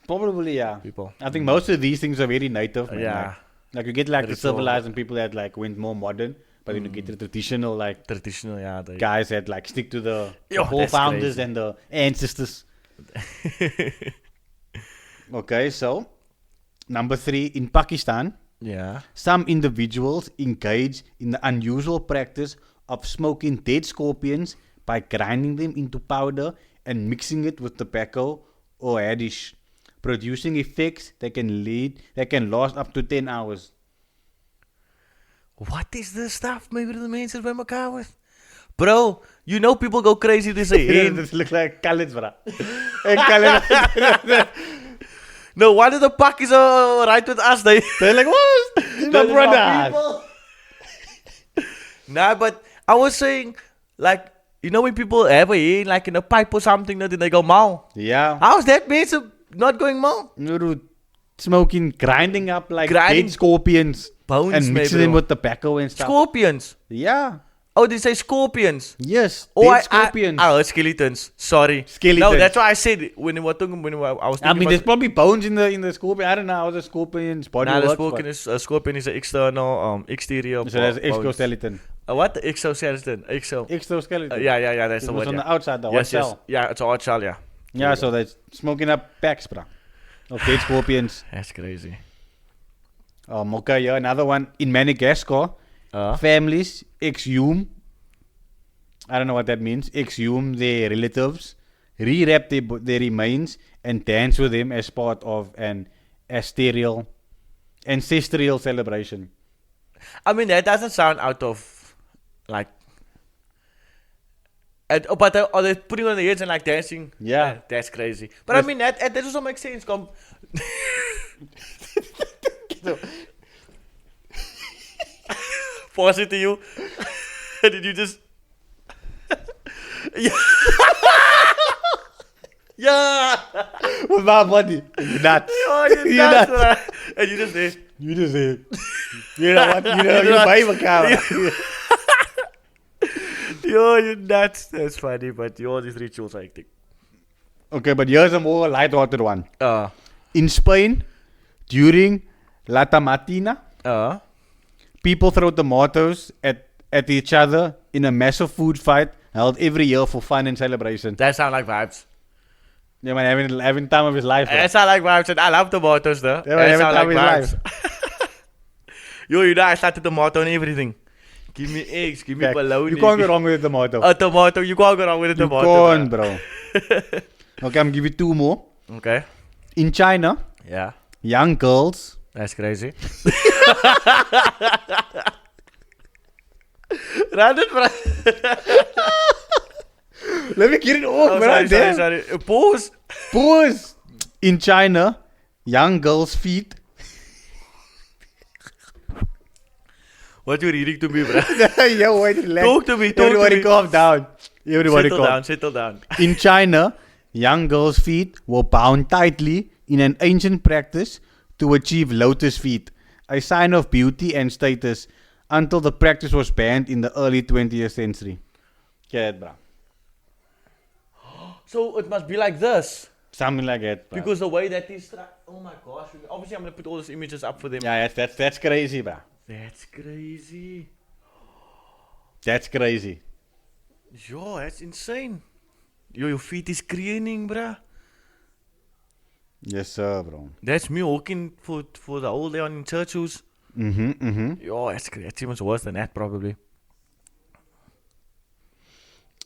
Probably, yeah. People. I think most of these things are very native. Man. Yeah. Like you get like the civilized and people that like went more modern, but then you get the traditional, yeah. Guys that like stick to the forefounders and the ancestors. Okay, so number 3 in Pakistan. Yeah. Some individuals engage in the unusual practice of smoking dead scorpions by grinding them into powder and mixing it with tobacco or haddish, producing effects that can last up to 10 hours. What is this stuff? Maybe the mensen bij elkaar with? Bro, you know people go crazy this year. This look like college, bro. No, why did the Pakis right with us? They're like, what? My brother. Nah, but I was saying, like, you know when people have a hair like in a pipe or something, then they go mal. Yeah. How's that man not going mal? No, smoking, grinding up like dead scorpions. Bones, and mixing them with tobacco and stuff. Scorpions? Yeah. Oh, they say scorpions? Yes, dead scorpions. Skeletons. Sorry. Skeletons. No, that's why I said when I was thinking. I mean, there's probably bones in the scorpion. I don't know how the scorpion's body works. The scorpion is an exterior. So there's exoskeleton. What? Exoskeleton. Exoskeleton. Yeah, that's the word. It's on the outside, the yes, shell. Yeah, it's a hard shell, yeah. Yeah, so they're smoking up packs, bro, of dead scorpions. That's crazy. Okay, yeah, another one. In Madagascar, families exhume, I don't know what that means, exhume their relatives, re-wrap their remains, and dance with them as part of an ancestral celebration. I mean, that doesn't sound out of, like, But are they putting on the heads and like dancing? Yeah. That's crazy. But I mean, that also makes sense. Pause it to you. Did you just... yeah. Yeah. With my body. You're nuts. Oh, you're nuts. And you just say... You just say... You know what? You buy my camera. Yo, you're nuts. That's funny, but all these rituals are hectic. Okay, but here's a more light-hearted one. Uh. In Spain, during La Tamatina, people throw tomatoes at each other in a massive food fight held every year for fun and celebration. That sound like vibes. Yeah, man, having time of his life. Bro. That sound like vibes, and I love tomatoes, though. Yeah, man, that sound like vibes. Yo, you know, I started tomato and everything. Give me eggs, give me bologna. You can't go wrong with a tomato. A tomato, you can't go wrong with a tomato. You can't, bro. Okay, I'm give you two more. Okay. In China, young girls. That's crazy. Run it, bro. Let me get it off, bro. Sorry. Pause. In China, young girls' feet. What you reading to me, bro? Yo, wait, relax. Talk to me. Everybody calm down. Settle down. In China, young girls' feet were bound tightly in an ancient practice to achieve lotus feet, a sign of beauty and status, until the practice was banned in the early 20th century. Get it, bro. So it must be like this. Something like that, bro. Because the way that is... Oh my gosh. Obviously, I'm going to put all these images up for them. Yeah, that's crazy, bro. That's crazy. That's crazy. Yo, that's insane. Yo, your feet is cleaning, bruh. Yes, sir, bro. That's me walking for the whole day on in church shoes. Yo, that's even worse than that, probably.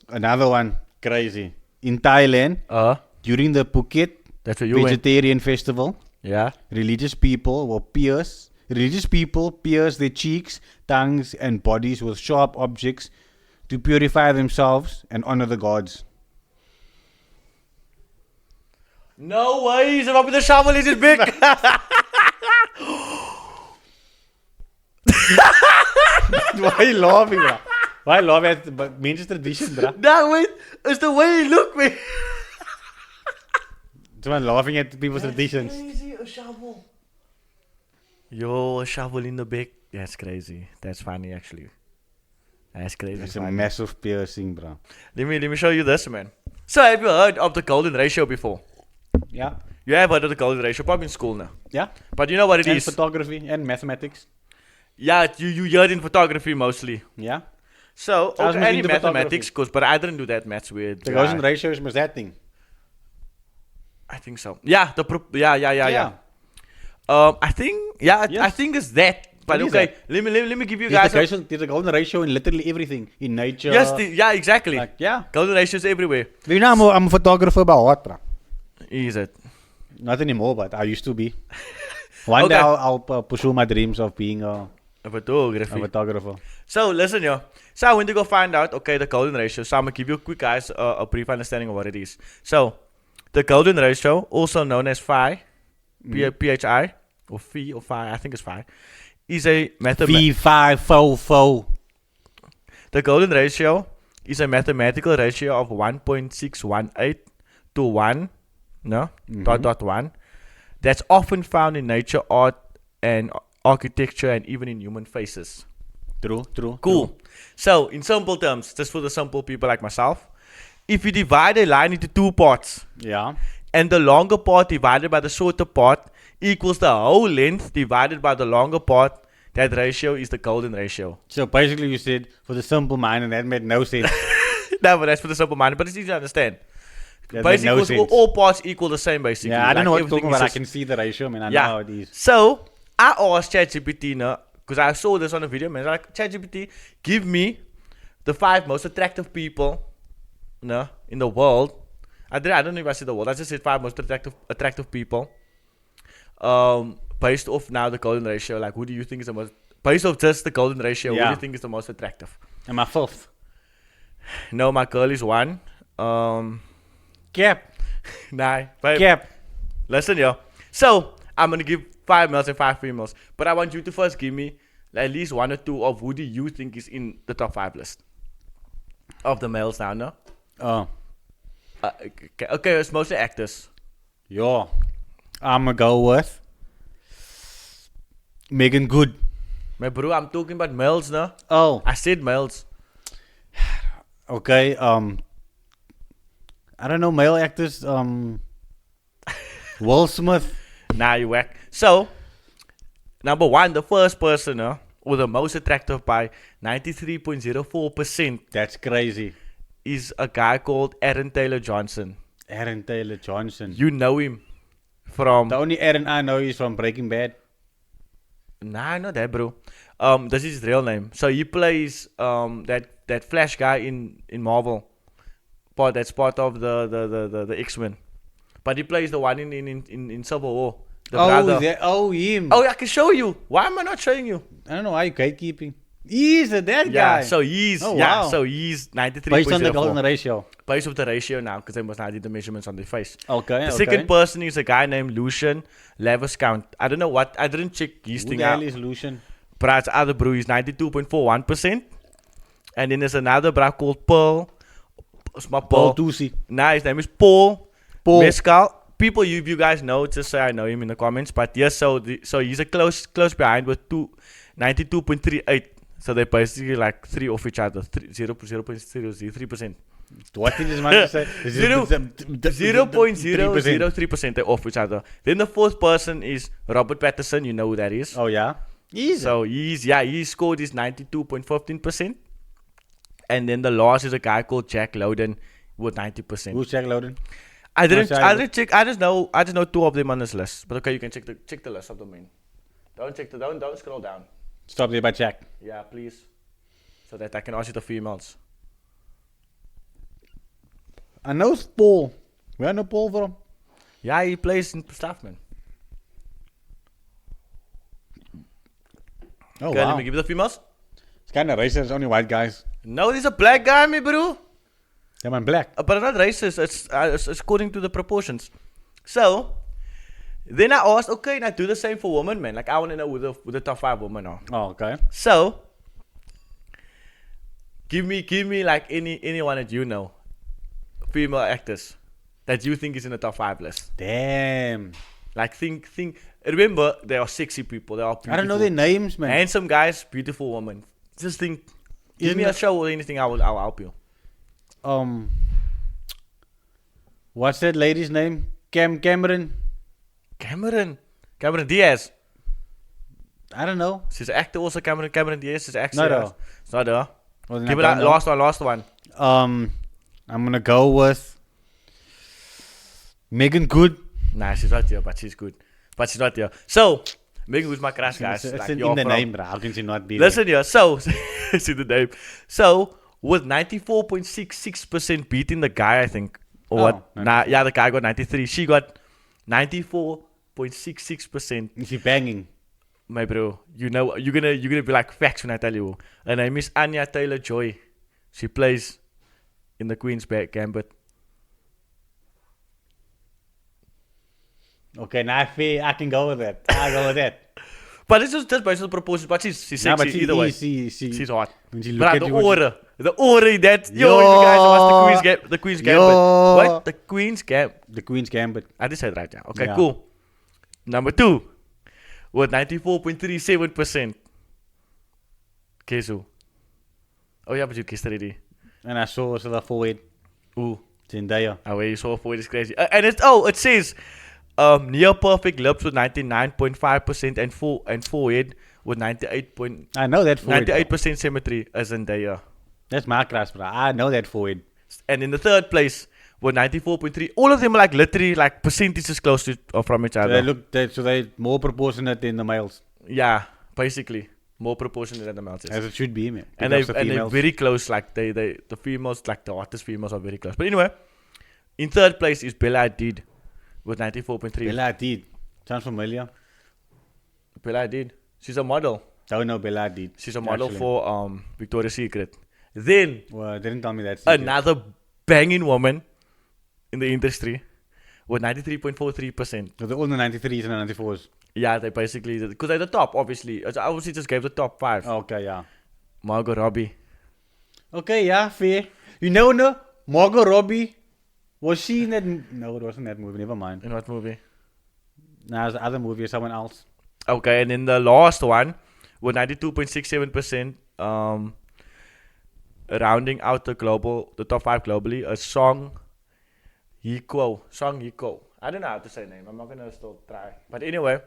Another one, crazy. In Thailand, during the Phuket Vegetarian Festival, religious people pierce their cheeks, tongues, and bodies with sharp objects to purify themselves and honor the gods. No way, he's about with the shovel in his big. Why are you laughing, bro? Why laugh at Manchester tradition, bro? No, wait, it's the way he look, man. Someone laughing at people's traditions. Crazy, a shovel. Yo, a shovel in the back. That's crazy. That's funny, actually. That's crazy. It's a massive piercing, bro. Let me show you this, man. So, have you heard of the golden ratio before? Yeah. You have heard of the golden ratio, probably in school now. Yeah. But you know what it is? Photography and mathematics. Yeah, you heard in photography mostly. Yeah. So, okay, and in mathematics, but I didn't do that maths with. The golden ratio is that thing. I think so. Yeah, yeah. I think, I think it's that. But okay, let me give you guys. There's a golden ratio in literally everything in nature. Yes, exactly. Like, yeah, golden ratios everywhere. You know, I'm a photographer by heart, bro. Is it? Not anymore, but I used to be. One day I'll pursue my dreams of being a photographer. So listen, yo. So I went to go find out. Okay, the golden ratio. So I'm gonna give you a quick guys a brief understanding of what it is. So the golden ratio, also known as phi, PHI or phi or phi, I think it's phi, is a Phi. The golden ratio is a mathematical ratio of 1.618 to 1, dot 1. That's often found in nature, art, and architecture, and even in human faces. True. Cool. True. So, in simple terms, just for the simple people like myself, if you divide a line into two parts, and the longer part divided by the shorter part equals the whole length divided by the longer part, that ratio is the golden ratio. So basically you said for the simple mind, and that made no sense. No, but that's for the simple mind, but it's easy to understand. Basically, all parts equal the same, basically. Yeah, I don't know what you're talking about. I can see the ratio, man. I know how it is. So, I asked ChatGPT, because I saw this on a video, man. I was like, ChatGPT, give me the 5 most attractive people in the world. I don't know if I said the world. I just said 5 most attractive people. Based off now the golden ratio, like who do you think is the most, based off just the golden ratio, who do you think is the most attractive? Am I 5th? No, my girl is 1. Cap. Nah, babe. Cap. Listen, yo. So, I'm gonna give 5 males and 5 females. But I want you to first give me at least 1 or 2 of who do you think is in the top 5 list. Of the males now, no? Oh. Okay, it's mostly actors. Yo. I'm gonna go with Megan Good. My bro, I'm talking about males, no? Oh. I said males. Okay. I don't know, male actors. Will Smith. Nah, you whack. So, number 1, the first person, or the most attractive by 93.04% That's crazy. is a guy called Aaron Taylor Johnson. Aaron Taylor Johnson. You know him from... The only Aaron I know is from Breaking Bad. Nah, not that, bro. This is his real name. So he plays that Flash guy in Marvel. That's part of the X-Men. But he plays the one in Civil War. The brother. Him. Oh, I can show you. Why am I not showing you? I don't know why you gatekeeping. He's that guy. Yeah, so he's wow. so he's 93.04. Based on the golden ratio. Based on the ratio now, because they must not do the measurements on their face. Okay. The second person is a guy named Lucian Laviscount. I don't know what. I didn't check his Who thing the out. hell is Lucian? But it's other bro is 92.41%. And then there's another bro called Paul. It's my Paul Paul. Tusi. Nah, his name is Paul. Paul. Mescal. People you guys know, just say I know him in the comments. But yes, so he's a close behind with 92.38. So they're basically like 3 off each other. 0.003%. What did this man say? 0.003% they're off each other. Then the fourth person is Robert Pattinson. You know who that is. Oh yeah. Easy. So he scored his 92.15%. And then the last is a guy called Jack Lowden with 90%. Who's Jack Lowden? I didn't check. I just know 2 of them on this list. But okay, you can check the list of the main. Don't scroll down. Stop there by Jack. Yeah, please. So that I can ask you the females. I know Paul. Where I know Paul from? Yeah, he plays in stuff, man. Oh Okay, wow. let me give you the females. It's kind of racist. There's only white guys. No, there's a black guy, me bro. Yeah, man, black. But it's not racist. It's according to the proportions. So then I asked, okay, now do the same for women, man. Like I want to know who the top 5 women are. Oh, okay. So give me like anyone that you know, female actors that you think is in the top 5 list. Damn. Like think. Remember, there are sexy people. There are beautiful, I don't know their names, man. handsome guys, beautiful women. Just think. Give Isn't me a it- show or anything. I'll help you. What's that lady's name? Cameron. Cameron Diaz. I don't know. She's an actor also. Cameron Diaz is actually. Not her. It's not her. Well, then Give I it don't a know. last one. I'm gonna go with Megan Good. Nah, she's not here, but she's good. But she's not here. So, Megan Good's my crush, guys. It's Like, in you're the from- name, bro. How can she not be Listen here. So, see the name. So, with 94.66% beating the guy, I think. Or Oh, what? 94. Yeah, the guy got 93. She got 94.66%. there? Is she banging? My bro, you know, you're gonna be like facts when I tell you. Her name is Anya Taylor-Joy. She plays in the Queen's Gambit. Okay, now I can go with that. I'll go with that. But it's just based on the proportions. But she's sexy Nah, but she either way. she's She's hot. when she look But at the you, aura that Yo. you guys watch the Queen's Gambit. Yo. What? The Queen's Gambit. the Queen's Gambit. I just said it right, yeah. Okay, Yeah. cool. Number 2 with 94.37%. Kesu. Oh yeah, but you kissed already. And I saw the forehead. Ooh. Zendaya. Oh, where you saw for it is crazy. And it says near perfect lips with 99.5% and forehead with 98% I know that forehead. symmetry as Zendaya. That's my crush, bro. I know that forehead. And in the third place with 94.3, all of them are like literally like percentages close to from each So other. they're more proportionate than the males, Yeah, basically more proportionate than the males. is. as it should be, man. And they're very close. Like the females, like the hottest females, are very close. But anyway, in third place is Bella Hadid with 94.3. Bella Hadid. Sounds familiar. Bella Hadid. She's a model. Don't know Bella Hadid. She's a model actually. for Victoria's Secret. Then Well, didn't tell me that. secret. another banging woman in the industry with 93.43%. So they're all the 93s and the 94s. Yeah, they basically, because they're the top, obviously. I obviously just gave the top 5. Okay, yeah. Margot Robbie. Okay, yeah, fair. You know, no, Margot Robbie, was she in that? No, it wasn't that movie. Never mind. In what movie? Nah, it was the other movie or someone else. Okay, and then the last one with 92.67%, rounding out the top 5 globally, a Song Ye Kyo. I don't know how to say her name. I'm not gonna still try. But anyway,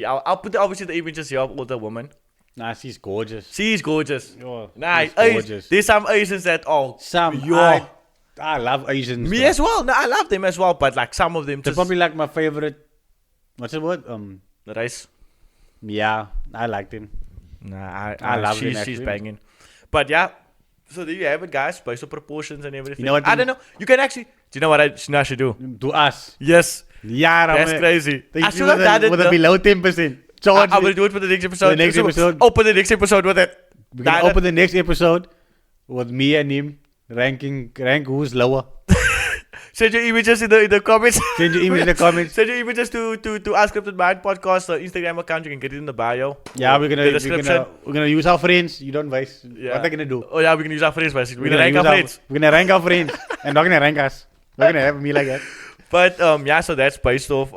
I'll put obviously the images here of all the women. Nah, she's gorgeous. She's gorgeous. Yo, Nah, she's gorgeous. there's some Asians that I love Asians. me though. as well. No, I love them as well, but like some of them They're just probably like my favorite. What's the word? the race. Yeah, I liked him. Nah, I love them, she's actually. banging. But yeah, so there you have it, guys. Based on proportions and everything. You know what I the- don't know. You can actually. Do you know what I should do? To us. Yes, Yeah, that's crazy. I should have done it. with a though. below 10%. I will do it for the next episode. The next episode. Open the next episode with it. We can open the next episode with me and him rank who's lower. Send your images in the comments. Send your email in the comments. Send your images to Unscripted Mind Podcast Instagram account. You can get it in the bio. Yeah, or the description. we're gonna use our friends. You don't waste. Yeah. What they gonna do? Oh yeah, we can use our friends basically. We're gonna rank use our friends. We're gonna rank our friends, and not gonna rank us. We're gonna have me like that. But yeah, so that's based off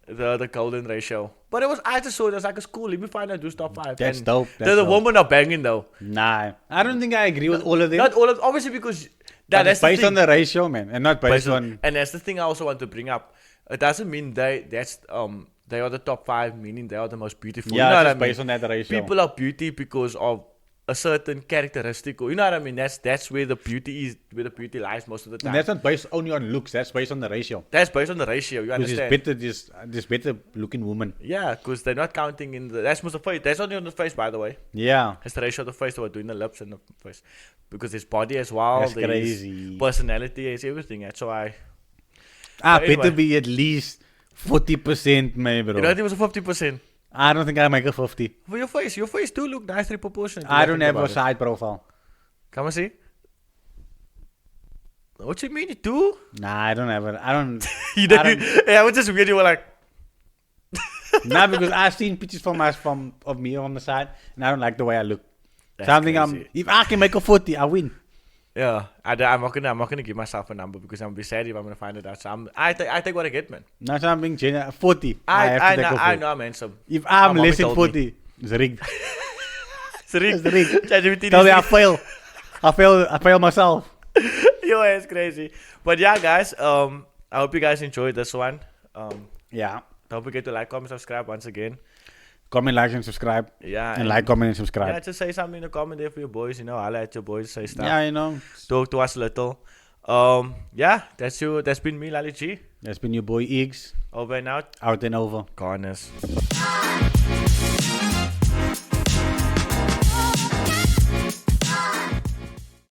the golden ratio. But I just saw it as like a school. Let me find out who's top 5. That's And dope. the That's dope. women are banging though. Nah, I don't think I agree with all of them. Not all of obviously because But that's it's based the on thing. the ratio, man, and not based on. And that's the thing I also want to bring up. It doesn't mean they are the top 5, meaning they are the most beautiful. Yeah, you know it's what I just mean? based on that ratio. People are beauty because of a certain characteristic, or you know what I mean. That's where the beauty is, where the beauty lies most of the time. And that's not based only on looks. That's based on the ratio. That's based on the ratio. You Because understand? there's better looking women. Yeah, because they're not counting in the. That's most of the face. That's only on the face, by the way. Yeah. It's the ratio of the face that we're doing the lips and the face, because there's body as well. That's there's crazy. personality, it's everything. That's why. I But better anyway. be at least 40%, maybe, bro. You know, it was a 50%. I don't think I make a 50. For your face do look nicely proportionate. I don't have a side profile. Come and see. What you mean you do? Nah, I don't have it. I don't. You I don't. don't Yeah, I was just weird. You were like, nah, because I've seen pictures of me on the side, and I don't like the way I look. That's Something crazy. if I can make a 40, I win. yeah. I'm not gonna give myself a number because I'm gonna be sad if I'm gonna find it out. So I take what I get, man. Now, so I'm being genuine. 40. I have to take a 40. I know, man. So If I'm My mommy less than told me. 40, it's rigged. sorry. It's rigged. ChatGPT Tell me I is- fail. I fail myself. Yo, it's crazy. But yeah, guys. I hope you guys enjoyed this one. Yeah. Don't forget to like, comment, subscribe once again. Comment, like, and subscribe. Yeah. And like, comment, and subscribe. Yeah, just say something in the comment there for your boys. You know, holla at your boys, say stuff. Yeah, you know. Talk to us a little. Yeah, that's been me, Lali G. That's been your boy Iggs. Over and out. Out and over. Corners.